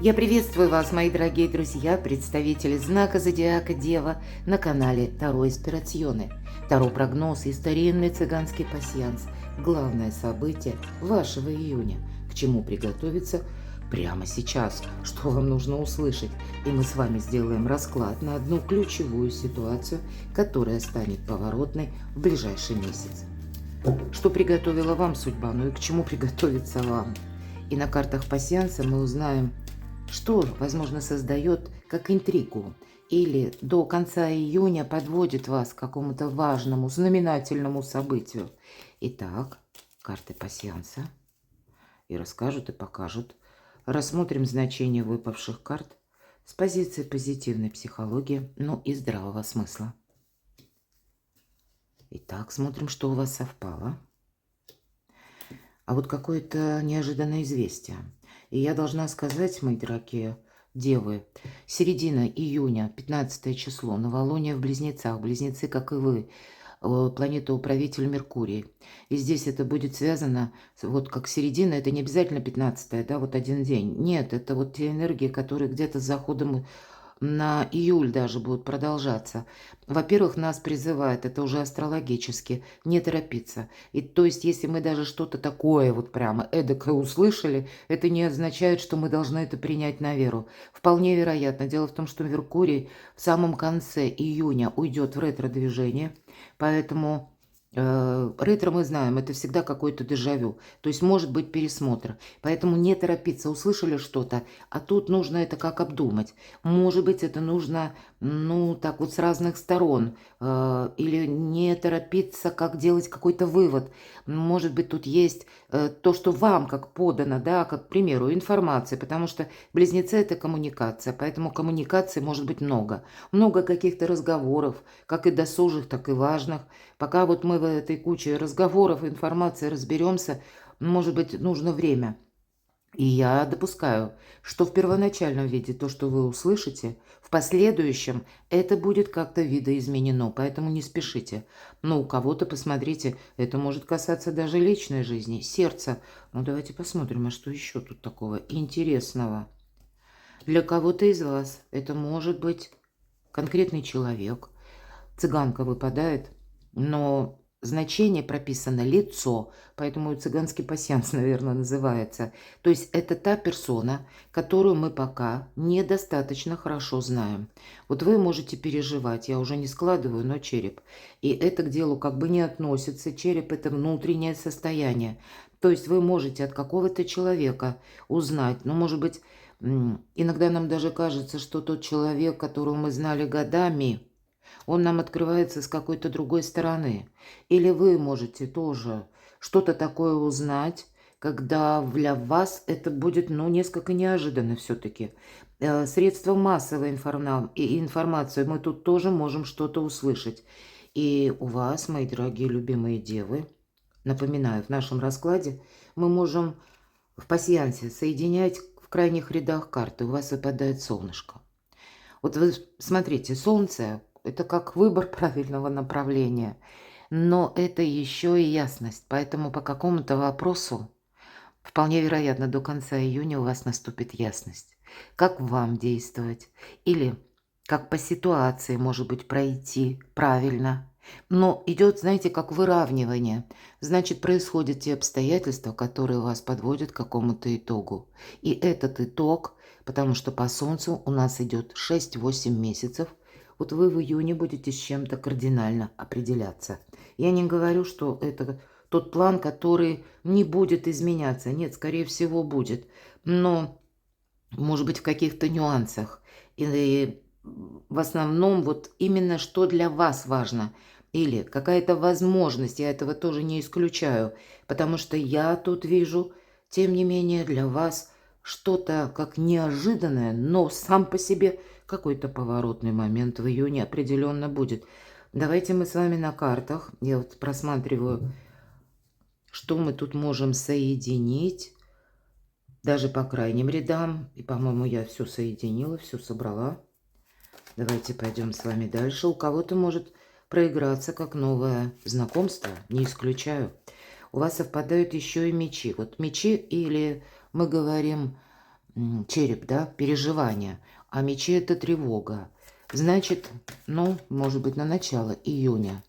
Я приветствую вас, мои дорогие друзья, представители знака Зодиака Дева на канале Таро Инспирационе. Таро прогноз и старинный цыганский пасьянс. Главное событие вашего июня. К чему приготовиться прямо сейчас, что вам нужно услышать. И мы с вами сделаем расклад на одну ключевую ситуацию, которая станет поворотной в ближайший месяц. Что приготовила вам судьба, ну и к чему приготовиться вам. И на картах пасьянса мы узнаем, что, возможно, создает как интригу или до конца июня подводит вас к какому-то важному, знаменательному событию. Итак, карты пасьянса и расскажут, и покажут. Рассмотрим значение выпавших карт с позиции позитивной психологии, ну и здравого смысла. Итак, смотрим, что у вас совпало. А вот какое-то неожиданное известие. И я должна сказать, мои дорогие девы, середина июня, 15 число, новолуние в Близнецах. Близнецы, как и вы, планета-управитель Меркурий. И здесь это будет связано, вот как середина, это не обязательно 15, да, вот один день. Нет, это вот те энергии, которые где-то с заходом на июль даже будут продолжаться. Во-первых, нас призывает, это уже астрологически, не торопиться. И то есть, если мы даже что-то такое вот прямо эдакое услышали, это не означает, что мы должны это принять на веру. Вполне вероятно. Дело в том, что Меркурий в самом конце июня уйдет в ретро-движение, поэтому ретро мы знаем, это всегда какой-то дежавю, то есть может быть пересмотр, поэтому не торопиться, услышали что-то, а тут нужно это как обдумать, может быть это нужно, ну так вот с разных сторон, или не торопиться, как делать какой-то вывод, может быть тут есть то, что вам как подано, да, как, к примеру, информация, потому что близнецы это коммуникация, поэтому коммуникаций может быть много каких-то разговоров, как и досужих, так и важных. Пока вот мы в этой куче разговоров, информации разберемся, может быть, нужно время. И я допускаю, что в первоначальном виде то, что вы услышите, в последующем это будет как-то видоизменено, поэтому не спешите. Но у кого-то, посмотрите, это может касаться даже личной жизни, сердца. Ну давайте посмотрим, а что еще тут такого интересного. Для кого-то из вас это может быть конкретный человек. Цыганка выпадает, но значение прописано лицо, поэтому и цыганский пасьянс, наверное, называется. То есть это та персона, которую мы пока недостаточно хорошо знаем. Вот вы можете переживать, я уже не складываю, но череп. И это к делу как бы не относится. Череп – это внутреннее состояние. То есть вы можете от какого-то человека узнать, ну, может быть, иногда нам даже кажется, что тот человек, которого мы знали годами, он нам открывается с какой-то другой стороны. Или вы можете тоже что-то такое узнать, когда для вас это будет, ну, несколько неожиданно все-таки. Средства массовой информации мы тут тоже можем что-то услышать. И у вас, мои дорогие любимые девы, напоминаю, в нашем раскладе мы можем в пасьянсе соединять в крайних рядах карты. У вас выпадает солнышко. Вот вы смотрите, солнце – это как выбор правильного направления, но это еще и ясность. Поэтому по какому-то вопросу, вполне вероятно, до конца июня у вас наступит ясность. Как вам действовать? Или как по ситуации, может быть, пройти правильно? Но идет, знаете, как выравнивание. Значит, происходят те обстоятельства, которые вас подводят к какому-то итогу. И этот итог, потому что по Солнцу у нас идет 6-8 месяцев, вот вы в июне будете с чем-то кардинально определяться. Я не говорю, что это тот план, который не будет изменяться. Нет, скорее всего, будет. Но, может быть, в каких-то нюансах. И в основном вот именно что для вас важно. Или какая-то возможность, я этого тоже не исключаю. Потому что я тут вижу, тем не менее, для вас что-то как неожиданное, но сам по себе какой-то поворотный момент в июне определенно будет. Давайте мы с вами на картах. Я вот просматриваю, что мы тут можем соединить. Даже по крайним рядам. И, по-моему, я все соединила, все собрала. Давайте пойдем с вами дальше. У кого-то может проиграться как новое знакомство. Не исключаю. У вас совпадают еще и мечи. Вот мечи, или мы говорим череп, да, переживания, а мечи – это тревога. Значит, ну, может быть, на начало июня,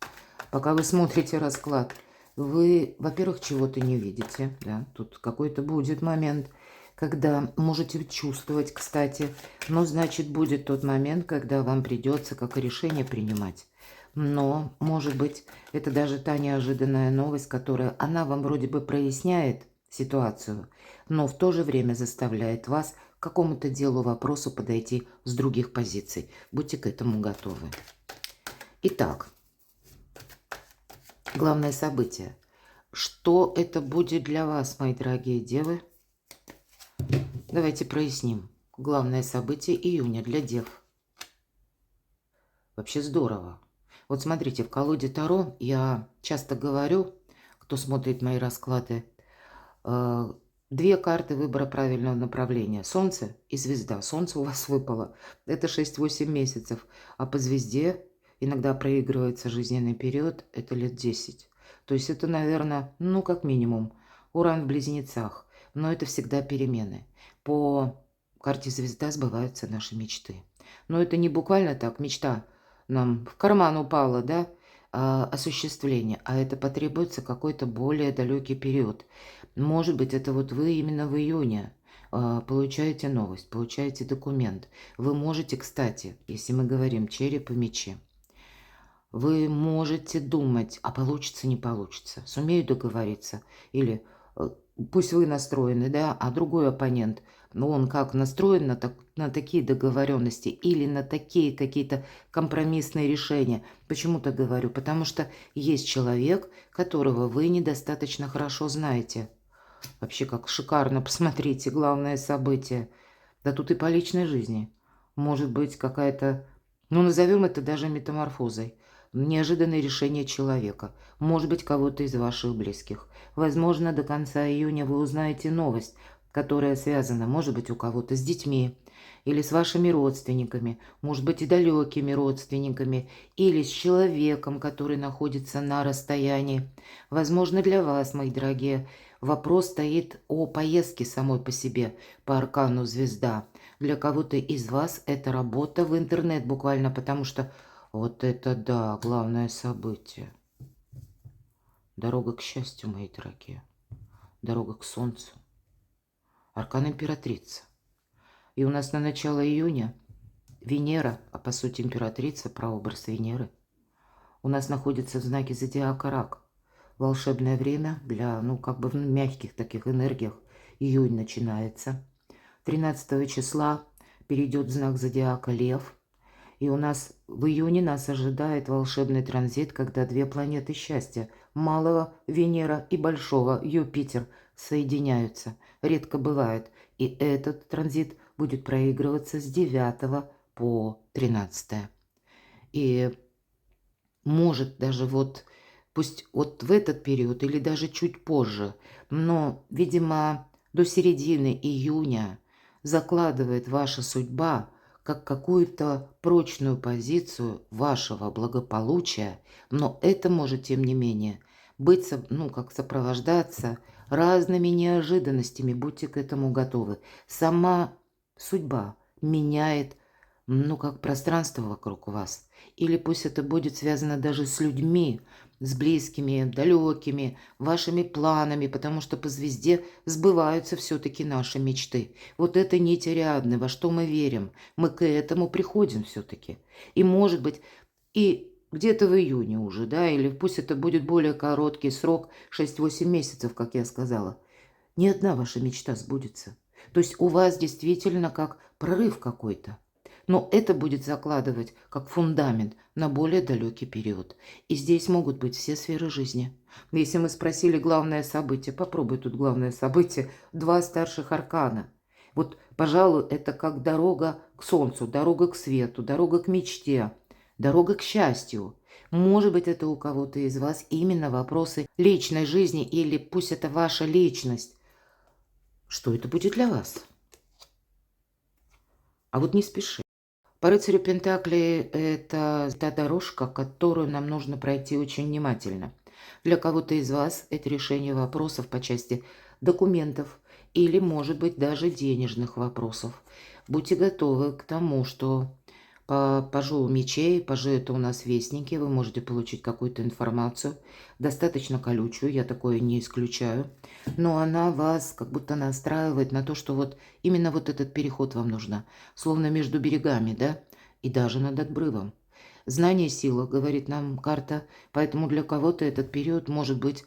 пока вы смотрите расклад, вы, во-первых, чего-то не видите, да, тут какой-то будет момент, когда можете чувствовать, кстати, но, значит, будет тот момент, когда вам придется как решение принимать. Но, может быть, это даже та неожиданная новость, которая, она вам вроде бы проясняет ситуацию, но в то же время заставляет вас к какому-то делу, вопросу подойти с других позиций. Будьте к этому готовы. Итак, главное событие. Что это будет для вас, мои дорогие девы? Давайте проясним. Главное событие июня для дев. Вообще здорово. Вот смотрите, в колоде Таро я часто говорю, кто смотрит мои расклады, две карты выбора правильного направления. Солнце и звезда. Солнце у вас выпало. Это 6-8 месяцев. А по звезде иногда проигрывается жизненный период. Это лет 10. То есть это, наверное, ну как минимум, Уран в Близнецах. Но это всегда перемены. По карте звезда сбываются наши мечты. Но это не буквально так, мечта нам в карман упала, да, осуществление. А это потребуется какой-то более далекий период. Может быть, это вот вы именно в июне получаете новость, получаете документ. Вы можете, кстати, если мы говорим череп и мечи, вы можете думать, а получится, не получится, сумею договориться, или пусть вы настроены, да, а другой оппонент, но он как настроен на такие договоренности или на такие какие-то компромиссные решения. Почему так говорю? Потому что есть человек, которого вы недостаточно хорошо знаете. Вообще, как шикарно, посмотрите, главное событие. Да тут и по личной жизни. Может быть, какая-то, ну, назовем это даже метаморфозой. Неожиданное решение человека. Может быть, кого-то из ваших близких. Возможно, до конца июня вы узнаете новость, которая связана, может быть, у кого-то с детьми, или с вашими родственниками, может быть, и далекими родственниками, или с человеком, который находится на расстоянии. Возможно, для вас, мои дорогие, вопрос стоит о поездке самой по себе, по аркану звезда. Для кого-то из вас это работа в интернет буквально, потому что вот это да, главное событие. Дорога к счастью, мои дорогие. Дорога к солнцу. Аркан императрица. И у нас на начало июня Венера, а по сути императрица, прообраз Венеры, у нас находится в знаке зодиака Рак. Волшебное время для, ну, как бы в мягких таких энергиях. Июнь начинается. 13 числа перейдет в знак зодиака Лев. И у нас в июне нас ожидает волшебный транзит, когда две планеты счастья, малого Венера и большого Юпитер, соединяются. Редко бывает. И этот транзит будет проигрываться с 9 по 13. И может даже вот, пусть вот в этот период или даже чуть позже, но, видимо, до середины июня закладывает ваша судьба как какую-то прочную позицию вашего благополучия, но это может, тем не менее, быть, ну, как сопровождаться разными неожиданностями, будьте к этому готовы. Сама судьба меняет, ну, как пространство вокруг вас. Или пусть это будет связано даже с людьми, с близкими, далекими, вашими планами, потому что по звезде сбываются все-таки наши мечты. Вот это нить Ариадны, во что мы верим. Мы к этому приходим все-таки. И может быть, и где-то в июне уже, да, или пусть это будет более короткий срок, 6-8 месяцев, как я сказала, ни одна ваша мечта сбудется. То есть у вас действительно как прорыв какой-то. Но это будет закладывать как фундамент на более далекий период. И здесь могут быть все сферы жизни. Если мы спросили главное событие, попробуй тут главное событие, два старших аркана. Вот, пожалуй, это как дорога к солнцу, дорога к свету, дорога к мечте, дорога к счастью. Может быть, это у кого-то из вас именно вопросы личной жизни, или пусть это ваша личность. Что это будет для вас? А вот не спеши. По рыцарю Пентаклей это та дорожка, которую нам нужно пройти очень внимательно. Для кого-то из вас это решение вопросов по части документов или, может быть, даже денежных вопросов. Будьте готовы к тому, что по пажу мечей, пажи это у нас вестники, вы можете получить какую-то информацию, достаточно колючую, я такое не исключаю, но она вас как будто настраивает на то, что вот именно вот этот переход вам нужно, словно между берегами, да, и даже над обрывом. Знание – сила, говорит нам карта, поэтому для кого-то этот период может быть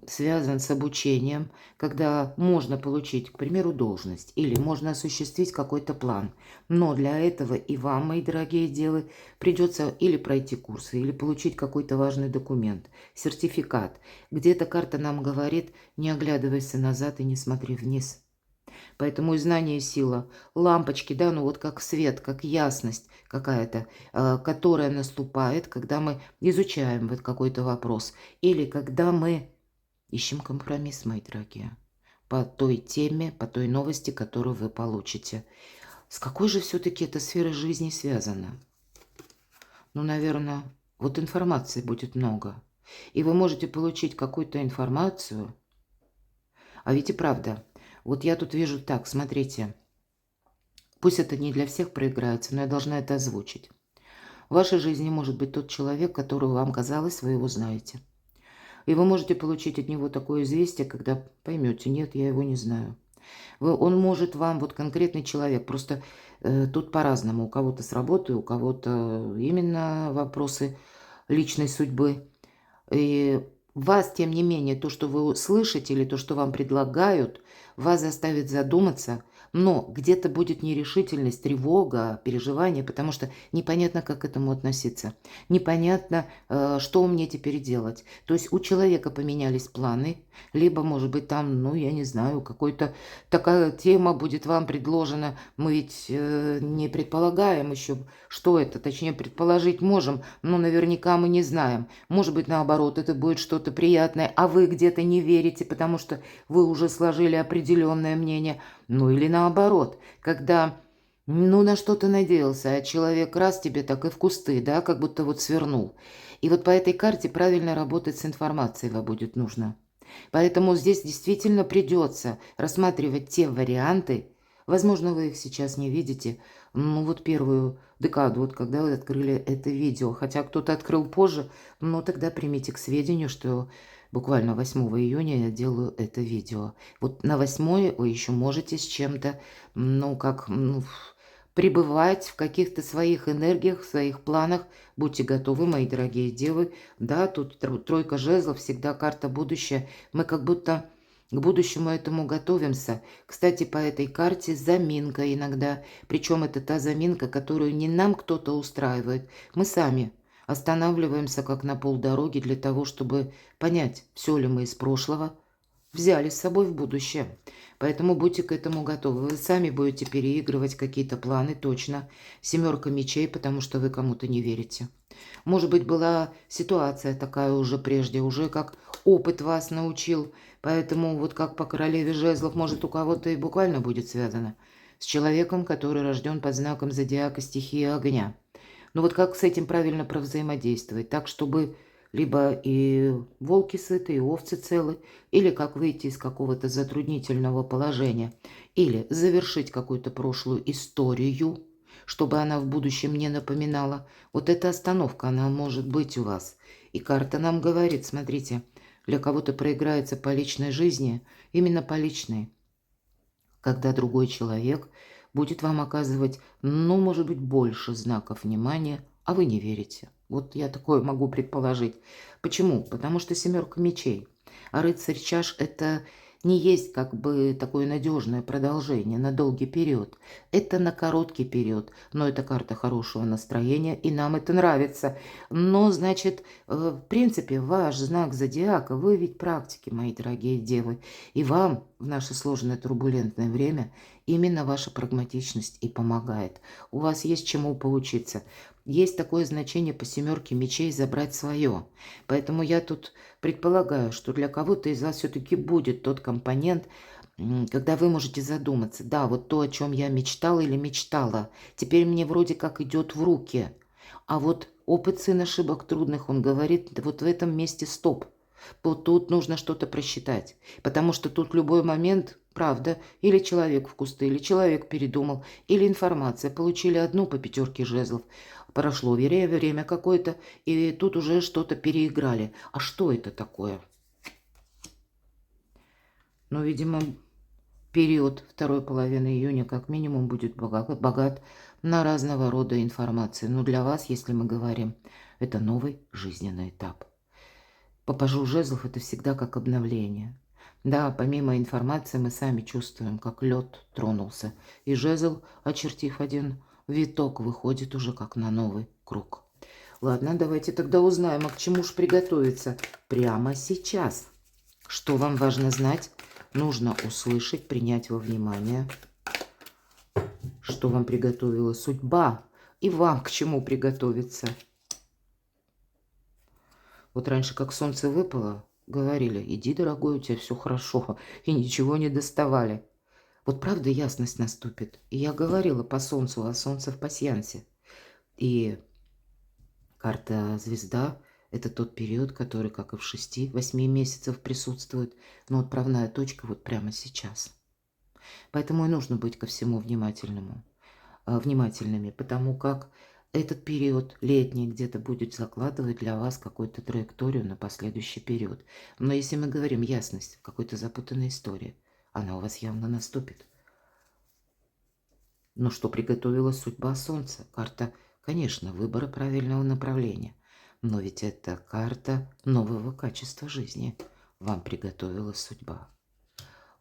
связан с обучением, когда можно получить, к примеру, должность или можно осуществить какой-то план. Но для этого и вам, мои дорогие девы, придется или пройти курсы, или получить какой-то важный документ, сертификат. Где-то карта нам говорит: не оглядывайся назад и не смотри вниз. Поэтому и знание – сила. Лампочки, да, ну вот как свет, как ясность какая-то, которая наступает, когда мы изучаем вот какой-то вопрос. Или когда мы ищем компромисс, мои дорогие, по той теме, по той новости, которую вы получите. С какой же все-таки эта сфера жизни связана? Ну, наверное, вот информации будет много. И вы можете получить какую-то информацию. А ведь и правда. Вот я тут вижу так, смотрите. Пусть это не для всех проиграется, но я должна это озвучить. В вашей жизни может быть тот человек, которого вам казалось, вы его знаете. И вы можете получить от него такое известие, когда поймете: нет, я его не знаю. Он может вам, вот конкретный человек, просто тут по-разному. У кого-то с работы, у кого-то именно вопросы личной судьбы. И вас, тем не менее, то, что вы слышите или то, что вам предлагают, вас заставит задуматься, но где-то будет нерешительность, тревога, переживание, потому что непонятно, как к этому относиться. Непонятно, что мне теперь делать. То есть у человека поменялись планы, либо, может быть, там, ну, я не знаю, какой-то такая тема будет вам предложена. Мы ведь не предполагаем еще, что это, точнее, предположить можем, но наверняка мы не знаем. Может быть, наоборот, это будет что-то приятное, а вы где-то не верите, потому что вы уже сложили определенное мнение. Ну или наоборот, когда, ну, на что ты надеялся, а человек раз тебе так и в кусты, да, как будто вот свернул. И вот по этой карте правильно работать с информацией вам будет нужно. Поэтому здесь действительно придется рассматривать те варианты, возможно, вы их сейчас не видите, ну вот первую декаду, вот когда вы открыли это видео, хотя кто-то открыл позже, но тогда примите к сведению, что буквально 8 июня я делаю это видео. Вот на 8 вы еще можете с чем-то, ну как, ну, пребывать в каких-то своих энергиях, в своих планах. Будьте готовы, мои дорогие девы. Да, тут тройка жезлов, всегда карта будущее. Мы как будто к будущему этому готовимся. Кстати, по этой карте заминка иногда. Причем это та заминка, которую не нам кто-то устраивает. Мы сами останавливаемся как на полдороги для того, чтобы понять, все ли мы из прошлого взяли с собой в будущее. Поэтому будьте к этому готовы. Вы сами будете переигрывать какие-то планы, точно. Семерка мечей, потому что вы кому-то не верите. Может быть, была ситуация такая уже прежде, уже как опыт вас научил. Поэтому вот как по королеве жезлов, может, у кого-то и буквально будет связано с человеком, который рожден под знаком зодиака стихии огня. Но вот как с этим правильно провзаимодействовать, так, чтобы либо и волки сыты, и овцы целы, или как выйти из какого-то затруднительного положения, или завершить какую-то прошлую историю, чтобы она в будущем не напоминала. Вот эта остановка, она может быть у вас. И карта нам говорит, смотрите, для кого-то проиграется по личной жизни, именно по личной, когда другой человек будет вам оказывать, ну, может быть, больше знаков внимания, а вы не верите. Вот я такое могу предположить. Почему? Потому что семерка мечей. А рыцарь чаш – это не есть как бы такое надежное продолжение на долгий период. Это на короткий период. Но это карта хорошего настроения, и нам это нравится. Но, значит, в принципе, ваш знак зодиака, вы ведь практики, мои дорогие девы. И вам в наше сложное турбулентное время именно ваша прагматичность и помогает. У вас есть чему поучиться. Есть такое значение по семерке мечей забрать свое. Поэтому я тут предполагаю, что для кого-то из вас все-таки будет тот компонент, когда вы можете задуматься. Да, вот то, о чем я мечтала или мечтала, теперь мне вроде как идет в руки. А вот опыт сын ошибок трудных, он говорит, да вот в этом месте стоп. Вот тут нужно что-то просчитать. Потому что тут в любой момент правда, или человек в кусты, или человек передумал, или информация. Получили одну по 5 жезлов. Прошло время какое-то, и тут уже что-то переиграли. А что это такое? Ну, видимо, период второй половины июня как минимум будет богат на разного рода информацию. Но для вас, если мы говорим, это новый жизненный этап. По пажу жезлов это всегда как обновление. Да, помимо информации мы сами чувствуем, как лед тронулся. И жезл, очертив один виток, выходит уже как на новый круг. Ладно, давайте тогда узнаем, а к чему ж приготовиться прямо сейчас. Что вам важно знать? Нужно услышать, принять во внимание, что вам приготовила судьба, и вам к чему приготовиться. Вот раньше, как солнце выпало, говорили: иди, дорогой, у тебя все хорошо, и ничего не доставали. Вот правда ясность наступит. И я говорила по солнцу, а солнце в пасьянсе. И карта звезда – это тот период, который, как и в 6-8 месяцев, присутствует. Но отправная точка вот прямо сейчас. Поэтому и нужно быть ко всему внимательными, потому как этот период летний где-то будет закладывать для вас какую-то траекторию на последующий период. Но если мы говорим ясность в какой-то запутанной истории, она у вас явно наступит. Но что приготовила судьба Солнца? Карта, конечно, выбора правильного направления. Но ведь это карта нового качества жизни. Вам приготовила судьба.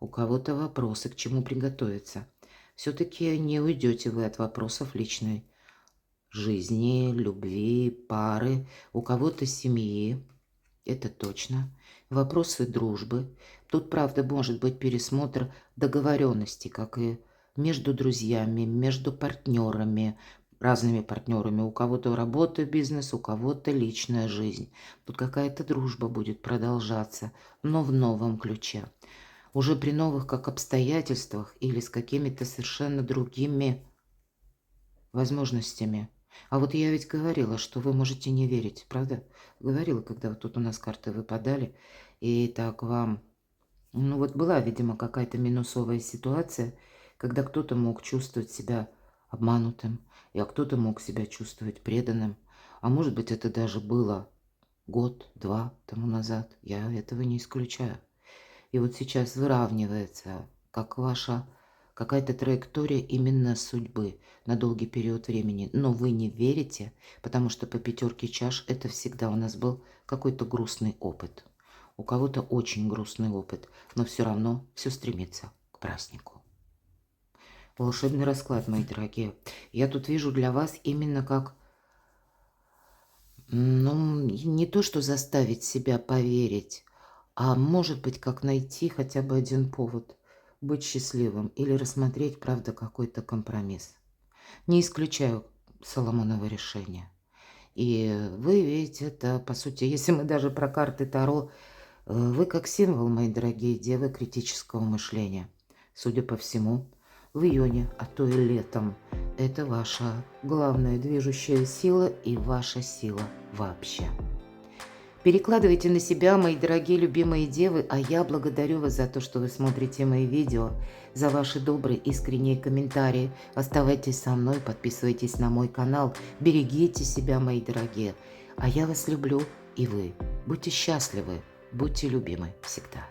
У кого-то вопросы, к чему приготовиться. Все-таки не уйдете вы от вопросов личной жизни, любви, пары, у кого-то семьи, это точно. Вопросы дружбы. Тут, правда, может быть пересмотр договоренностей, как и между друзьями, между партнерами, разными партнерами. У кого-то работа, бизнес, у кого-то личная жизнь. Тут какая-то дружба будет продолжаться, но в новом ключе. Уже при новых как обстоятельствах или с какими-то совершенно другими возможностями. А вот я ведь говорила, что вы можете не верить, правда? Говорила, когда вот тут у нас карты выпадали, и так вам... Ну вот была, видимо, какая-то минусовая ситуация, когда кто-то мог чувствовать себя обманутым, а кто-то мог себя чувствовать преданным. А может быть, это даже было год-два тому назад. Я этого не исключаю. И вот сейчас выравнивается, как ваша какая-то траектория именно судьбы на долгий период времени. Но вы не верите, потому что по 5 чаш это всегда у нас был какой-то грустный опыт. У кого-то очень грустный опыт, но все равно все стремится к празднику. Волшебный расклад, мои дорогие. Я тут вижу для вас именно как, ну, не то, что заставить себя поверить, а может быть, как найти хотя бы один повод быть счастливым или рассмотреть, правда, какой-то компромисс. Не исключаю Соломоново решение. И вы видите, это, по сути, если мы даже про карты Таро, вы как символ, мои дорогие девы, критического мышления. Судя по всему, в июне, а то и летом, это ваша главная движущая сила и ваша сила вообще. Перекладывайте на себя, мои дорогие любимые девы, а я благодарю вас за то, что вы смотрите мои видео, за ваши добрые, искренние комментарии. Оставайтесь со мной, подписывайтесь на мой канал, берегите себя, мои дорогие. А я вас люблю, и вы. Будьте счастливы, будьте любимы всегда.